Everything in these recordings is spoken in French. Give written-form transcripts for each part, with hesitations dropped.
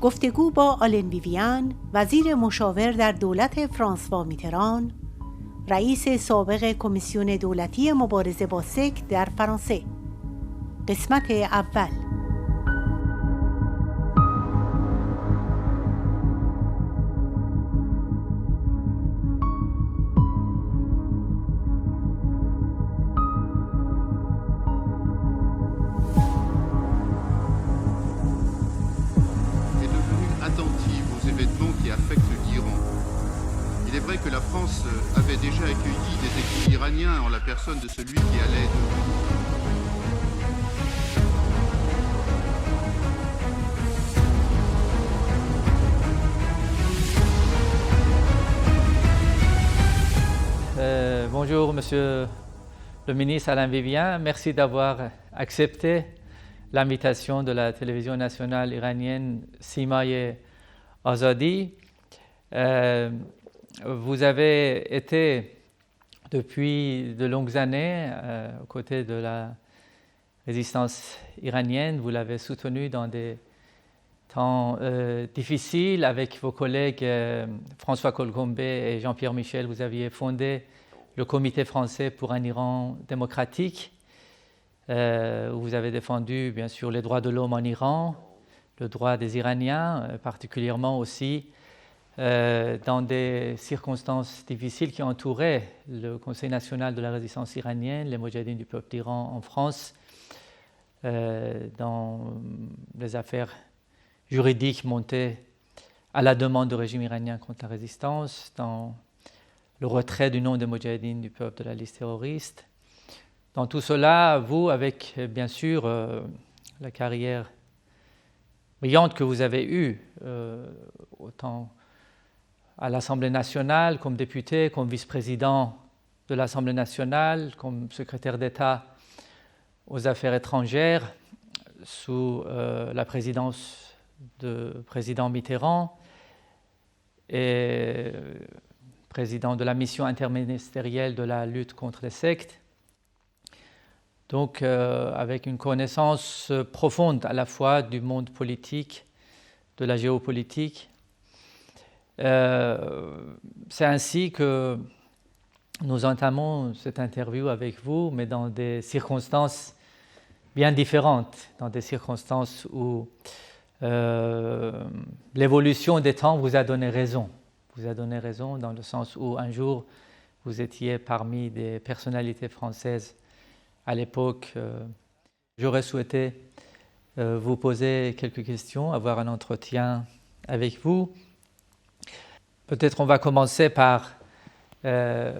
گفتگو با آلن ویویان، وزیر مشاور در دولت فرانسوا میتران، رئیس سابق کمیسیون دولتی مبارزه با سکت در فرانسه. قسمت اول. Il est vrai que la France avait déjà accueilli des exilés iraniens en la personne de celui qui allait Bonjour, Monsieur le ministre Alain Vivien. Merci d'avoir accepté l'invitation de la télévision nationale iranienne Simaye Azadi. Vous avez été depuis de longues années aux côtés de la résistance iranienne. Vous l'avez soutenue dans des temps difficiles avec vos collègues François Kolgombe et Jean-Pierre Michel. Vous aviez fondé le Comité français pour un Iran démocratique, où vous avez défendu bien sûr les droits de l'homme en Iran, le droit des Iraniens, particulièrement aussi dans des circonstances difficiles qui entouraient le Conseil national de la résistance iranienne, les Moudjahidines du peuple d'Iran en France, dans les affaires juridiques montées à la demande du régime iranien contre la résistance, dans le retrait du nom des Moudjahidines du peuple de la liste terroriste. Dans tout cela, vous, avec bien sûr la carrière brillante que vous avez eue, autant à l'Assemblée nationale, comme député, comme vice-président de l'Assemblée nationale, comme secrétaire d'État aux affaires étrangères, sous la présidence du président Mitterrand et président de la mission interministérielle de la lutte contre les sectes. Donc, avec une connaissance profonde à la fois du monde politique, de la géopolitique. C'est ainsi que nous entamons cette interview avec vous, mais dans des circonstances bien différentes, dans des circonstances où l'évolution des temps vous a donné raison. Vous a donné raison dans le sens où un jour, vous étiez parmi des personnalités françaises à l'époque. J'aurais souhaité vous poser quelques questions, avoir un entretien avec vous. Peut-être on va commencer par ce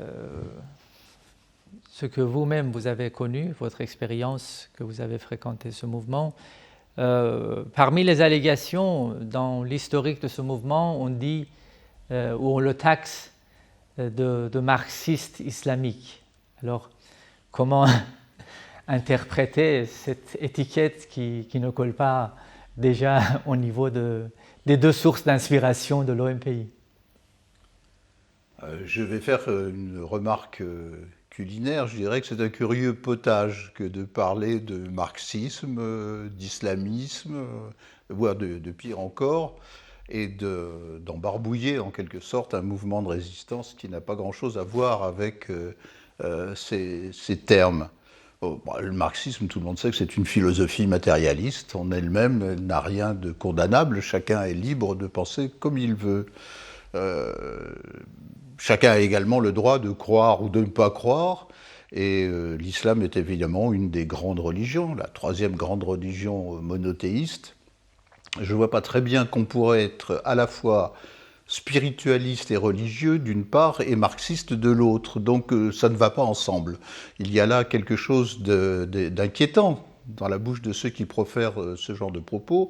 que vous-même vous avez connu, votre expérience que vous avez fréquenté ce mouvement. Parmi les allégations dans l'historique de ce mouvement, on dit où on le taxe de marxiste islamique. Alors, comment interpréter cette étiquette qui ne colle pas déjà au niveau des deux sources d'inspiration de l'OMPI? Je vais faire une remarque culinaire. Je dirais que c'est un curieux potage que de parler de marxisme, d'islamisme, voire de pire encore, et d'embarbouiller en quelque sorte un mouvement de résistance qui n'a pas grand-chose à voir avec ces termes. Le marxisme, tout le monde sait que c'est une philosophie matérialiste. En elle-même, elle n'a rien de condamnable. Chacun est libre de penser comme il veut. Chacun a également le droit de croire ou de ne pas croire. Et l'islam est évidemment une des grandes religions, la troisième grande religion monothéiste. Je ne vois pas très bien qu'on pourrait être à la fois spiritualiste et religieux d'une part et marxiste de l'autre. Donc ça ne va pas ensemble. Il y a là quelque chose d'inquiétant dans la bouche de ceux qui profèrent ce genre de propos,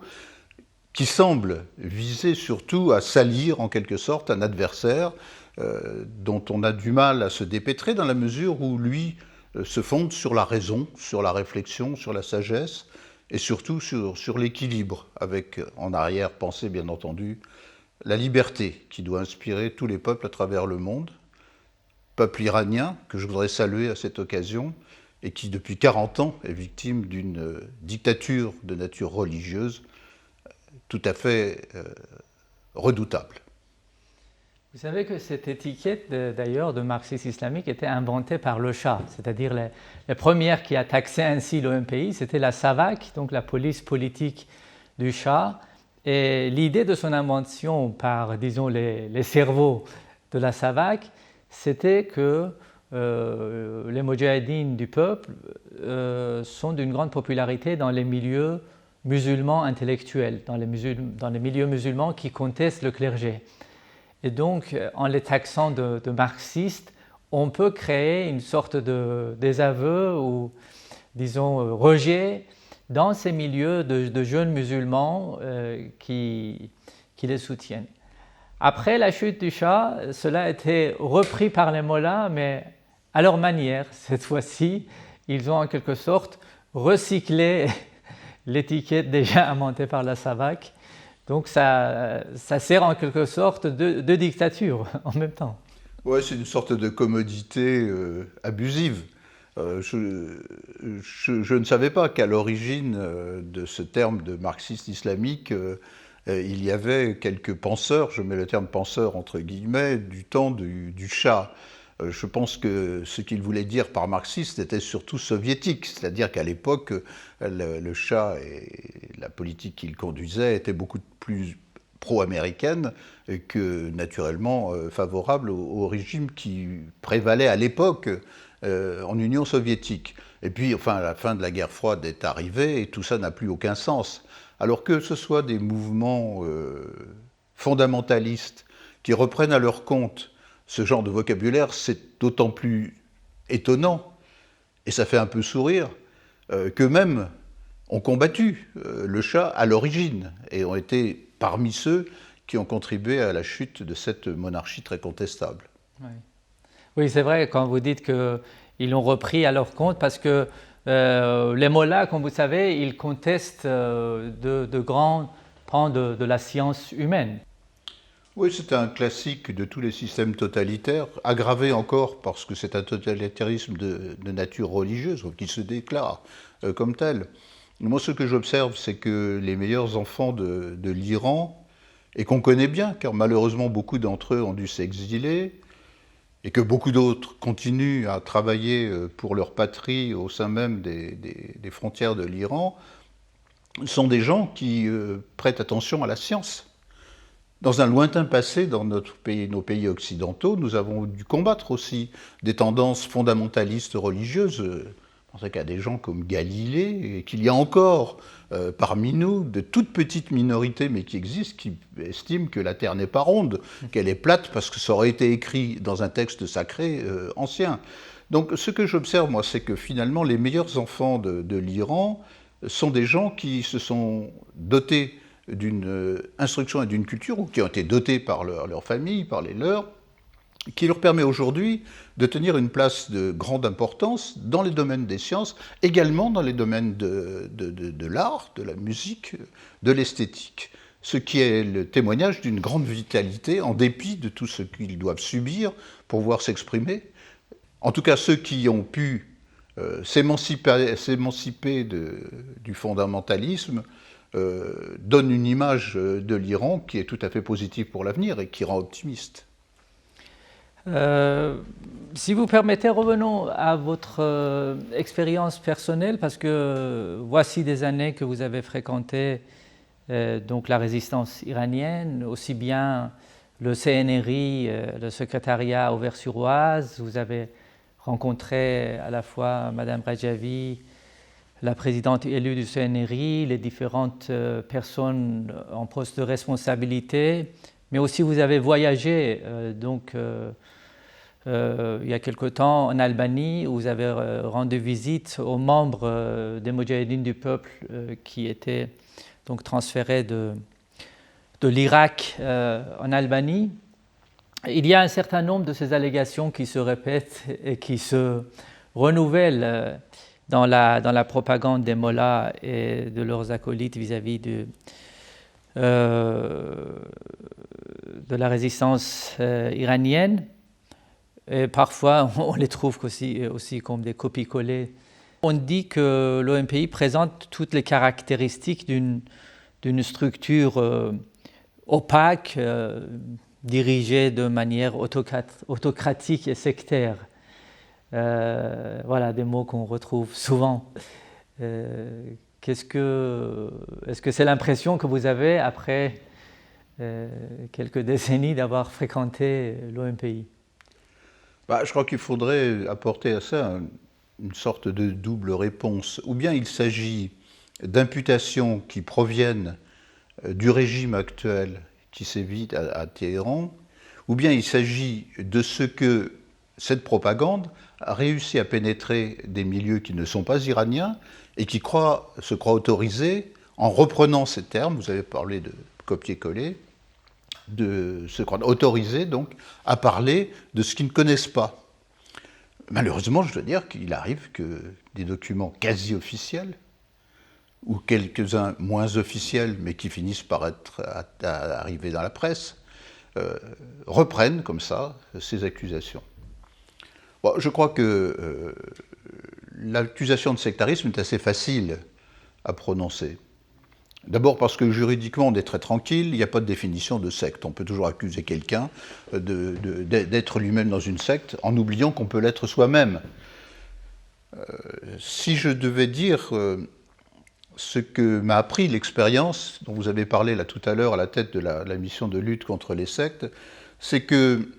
qui semble viser surtout à salir en quelque sorte un adversaire dont on a du mal à se dépêtrer dans la mesure où lui se fonde sur la raison, sur la réflexion, sur la sagesse et surtout sur l'équilibre, avec en arrière-pensée bien entendu la liberté qui doit inspirer tous les peuples à travers le monde, peuple iranien que je voudrais saluer à cette occasion et qui depuis 40 ans est victime d'une dictature de nature religieuse tout à fait redoutable. Vous savez que cette étiquette, d'ailleurs, de marxisme islamique était inventée par le Shah, c'est-à-dire les premières qui a taxé ainsi l'OMPI, c'était la SAVAK, donc la police politique du Shah. Et l'idée de son invention par, disons, les cerveaux de la SAVAK, c'était que les Moudjahidines du peuple sont d'une grande popularité dans les milieux musulmans intellectuels, dans les milieux musulmans qui contestent le clergé. Et donc, en les taxant de marxistes, on peut créer une sorte de désaveu ou, disons, rejet dans ces milieux de jeunes musulmans qui les soutiennent. Après la chute du Shah, cela a été repris par les mollahs, mais à leur manière. Cette fois-ci, ils ont en quelque sorte recyclé l'étiquette déjà inventée par la SAVAK. Donc ça sert en quelque sorte de dictature en même temps. Oui, c'est une sorte de commodité abusive. Je ne savais pas qu'à l'origine de ce terme de marxiste islamique, il y avait quelques penseurs, je mets le terme penseur entre guillemets, du temps du Shah. Je pense que ce qu'il voulait dire par marxiste était surtout soviétique, c'est-à-dire qu'à l'époque, le Shah et la politique qu'il conduisait étaient beaucoup plus pro-américaine que naturellement favorable au régime qui prévalait à l'époque en Union soviétique. Et puis, enfin, la fin de la guerre froide est arrivée et tout ça n'a plus aucun sens. Alors que ce soit des mouvements fondamentalistes qui reprennent à leur compte ce genre de vocabulaire, c'est d'autant plus étonnant, et ça fait un peu sourire, qu'eux-mêmes ont combattu le Shah à l'origine, et ont été parmi ceux qui ont contribué à la chute de cette monarchie très contestable. Oui, c'est vrai, quand vous dites qu'ils l'ont repris à leur compte, parce que les mollahs, comme vous savez, ils contestent de grands pans de la science humaine. Oui, c'est un classique de tous les systèmes totalitaires, aggravé encore parce que c'est un totalitarisme de nature religieuse, qui se déclare comme tel. Moi, ce que j'observe, c'est que les meilleurs enfants de l'Iran, et qu'on connaît bien, car malheureusement beaucoup d'entre eux ont dû s'exiler, et que beaucoup d'autres continuent à travailler pour leur patrie au sein même des frontières de l'Iran, sont des gens qui prêtent attention à la science. Dans un lointain passé, dans nos pays occidentaux, nous avons dû combattre aussi des tendances fondamentalistes religieuses. Je pense qu'à des gens comme Galilée, et qu'il y a encore parmi nous de toutes petites minorités, mais qui existent, qui estiment que la Terre n'est pas ronde, qu'elle est plate, parce que ça aurait été écrit dans un texte sacré ancien. Donc ce que j'observe, moi, c'est que finalement, les meilleurs enfants de l'Iran sont des gens qui se sont dotés d'une instruction et d'une culture, ou qui ont été dotés par leur famille, par les leurs, qui leur permet aujourd'hui de tenir une place de grande importance dans les domaines des sciences, également dans les domaines de l'art, de la musique, de l'esthétique. Ce qui est le témoignage d'une grande vitalité, en dépit de tout ce qu'ils doivent subir pour pouvoir s'exprimer. En tout cas, ceux qui ont pu s'émanciper du fondamentalisme donne une image de l'Iran qui est tout à fait positive pour l'avenir et qui rend optimiste. Si vous permettez, revenons à votre expérience personnelle, parce que voici des années que vous avez fréquenté donc la résistance iranienne, aussi bien le CNRI, le secrétariat Auvers-sur-Oise. Vous avez rencontré à la fois Madame Rajavi, la présidente élue du CNRI, les différentes personnes en poste de responsabilité, mais aussi vous avez voyagé il y a quelque temps en Albanie, où vous avez rendu visite aux membres des Moudjahidines du peuple qui étaient donc transférés de l'Irak en Albanie. Il y a un certain nombre de ces allégations qui se répètent et qui se renouvellent dans la propagande des mollahs et de leurs acolytes vis-à-vis de la résistance iranienne. Et parfois, on les trouve aussi comme des copies-collées. On dit que l'OMPI présente toutes les caractéristiques d'une d'une structure opaque, dirigée de manière autocratique et sectaire. Voilà des mots qu'on retrouve souvent. Est-ce que c'est l'impression que vous avez après quelques décennies d'avoir fréquenté l'OMPI? Je crois qu'il faudrait apporter à ça une sorte de double réponse. Ou bien il s'agit d'imputations qui proviennent du régime actuel qui sévit à Téhéran, ou bien il s'agit de ce que cette propagande a réussi à pénétrer des milieux qui ne sont pas iraniens et qui se croient autorisés, en reprenant ces termes, vous avez parlé de copier-coller, de se croire autorisés donc à parler de ce qu'ils ne connaissent pas. Malheureusement, je dois dire qu'il arrive que des documents quasi officiels, ou quelques-uns moins officiels, mais qui finissent par arriver dans la presse, reprennent comme ça ces accusations. Bon, je crois que l'accusation de sectarisme est assez facile à prononcer. D'abord parce que juridiquement on est très tranquille, il n'y a pas de définition de secte. On peut toujours accuser quelqu'un d'être lui-même dans une secte en oubliant qu'on peut l'être soi-même. Si je devais dire ce que m'a appris l'expérience dont vous avez parlé là tout à l'heure à la tête de la mission de lutte contre les sectes, c'est que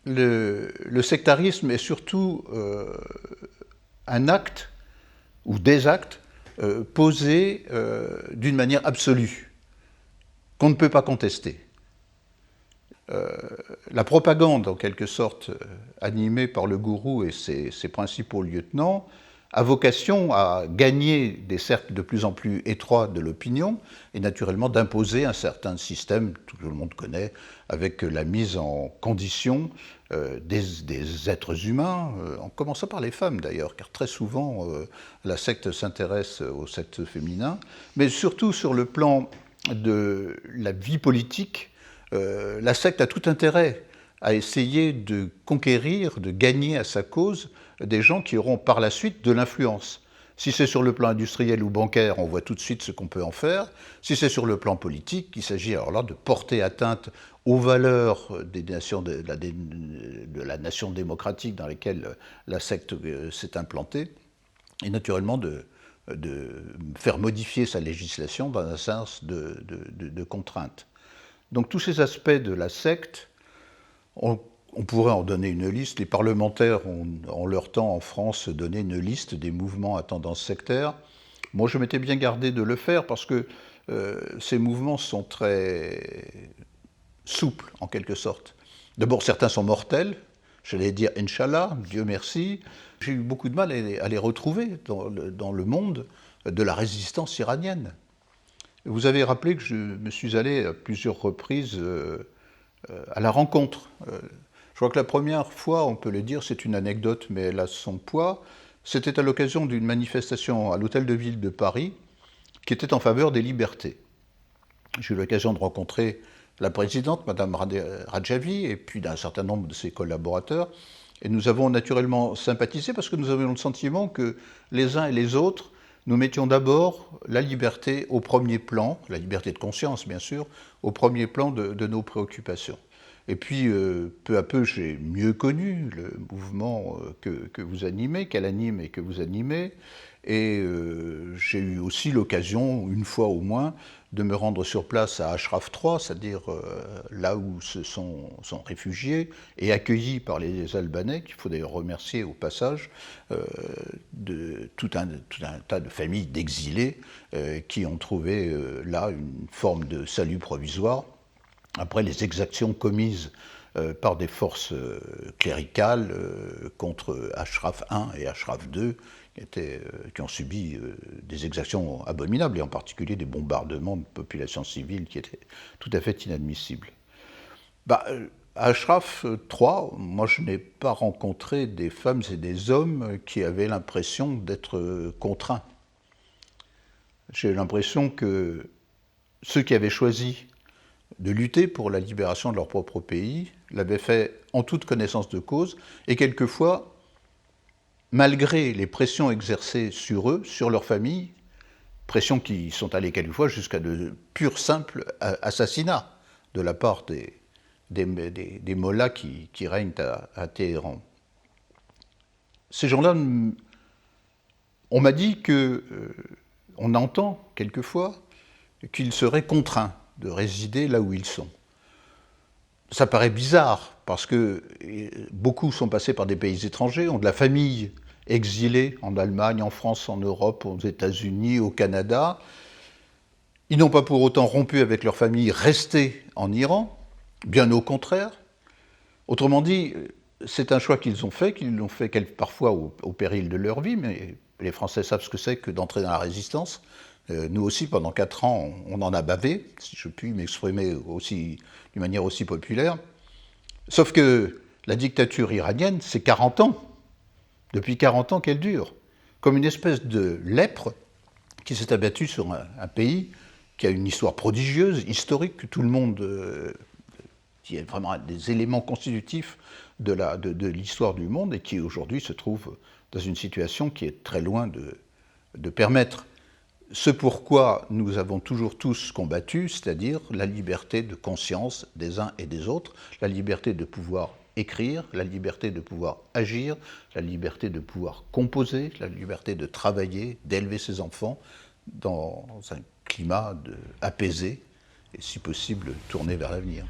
le sectarisme est surtout un acte ou des actes posés d'une manière absolue, qu'on ne peut pas contester. La propagande, en quelque sorte, animée par le gourou et ses principaux lieutenants, a vocation à gagner des cercles de plus en plus étroits de l'opinion et naturellement d'imposer un certain système, tout le monde connaît, avec la mise en condition des êtres humains, en commençant par les femmes d'ailleurs, car très souvent la secte s'intéresse au sexe féminin, mais surtout sur le plan de la vie politique, la secte a tout intérêt à essayer de conquérir, de gagner à sa cause des gens qui auront par la suite de l'influence. Si c'est sur le plan industriel ou bancaire, on voit tout de suite ce qu'on peut en faire. Si c'est sur le plan politique, il s'agit alors là de porter atteinte aux valeurs des nations de la nation démocratique dans laquelle la secte s'est implantée, et naturellement de faire modifier sa législation dans un sens de contrainte. Donc tous ces aspects de la secte, on pourrait en donner une liste. Les parlementaires ont, en leur temps, en France, donné une liste des mouvements à tendance sectaire. Moi, je m'étais bien gardé de le faire parce que ces mouvements sont très souples, en quelque sorte. D'abord, certains sont mortels. J'allais dire « Inch'Allah », Dieu merci. J'ai eu beaucoup de mal à les retrouver dans le monde de la résistance iranienne. Vous avez rappelé que je me suis allé à plusieurs reprises à la rencontre. Je crois que la première fois, on peut le dire, c'est une anecdote, mais elle a son poids. C'était à l'occasion d'une manifestation à l'Hôtel de Ville de Paris qui était en faveur des libertés. J'ai eu l'occasion de rencontrer la présidente, Madame Radjavi, et puis d'un certain nombre de ses collaborateurs. Et nous avons naturellement sympathisé parce que nous avions le sentiment que les uns et les autres, nous mettions d'abord la liberté au premier plan, la liberté de conscience bien sûr, au premier plan de nos préoccupations. Et puis, peu à peu, j'ai mieux connu le mouvement que vous animez, qu'elle anime et que vous animez. Et j'ai eu aussi l'occasion, une fois au moins, de me rendre sur place à Ashraf 3, c'est-à-dire là où se sont réfugiés et accueillis par les Albanais, qu'il faut d'ailleurs remercier au passage, de tout un tas de familles d'exilés qui ont trouvé là une forme de salut provisoire après les exactions commises par des forces cléricales contre Ashraf 1 et Ashraf 2, qui ont subi des exactions abominables, et en particulier des bombardements de populations civiles qui étaient tout à fait inadmissibles. À Ashraf 3, moi je n'ai pas rencontré des femmes et des hommes qui avaient l'impression d'être contraints. J'ai l'impression que ceux qui avaient choisi de lutter pour la libération de leur propre pays l'avaient fait en toute connaissance de cause, et quelquefois, malgré les pressions exercées sur eux, sur leur famille, pressions qui sont allées quelquefois jusqu'à de purs simples assassinats de la part des mollahs qui règnent à Téhéran. Ces gens-là, on m'a dit on entend quelquefois qu'ils seraient contraints de résider là où ils sont. Ça paraît bizarre, parce que beaucoup sont passés par des pays étrangers, ont de la famille exilée en Allemagne, en France, en Europe, aux États-Unis, au Canada. Ils n'ont pas pour autant rompu avec leur famille, restés en Iran, bien au contraire. Autrement dit, c'est un choix qu'ils l'ont fait parfois au péril de leur vie, mais les Français savent ce que c'est que d'entrer dans la résistance. Nous aussi, pendant 4 ans, on en a bavé, si je puis m'exprimer d'une manière aussi populaire. Sauf que la dictature iranienne, c'est 40 ans. Depuis 40 ans qu'elle dure. Comme une espèce de lèpre qui s'est abattue sur un pays qui a une histoire prodigieuse, historique, que tout le monde... qui est vraiment des éléments constitutifs de l'histoire du monde et qui aujourd'hui se trouve dans une situation qui est très loin de permettre ce pourquoi nous avons toujours tous combattu, c'est-à-dire la liberté de conscience des uns et des autres, la liberté de pouvoir écrire, la liberté de pouvoir agir, la liberté de pouvoir composer, la liberté de travailler, d'élever ses enfants dans un climat apaisé et si possible tourné vers l'avenir.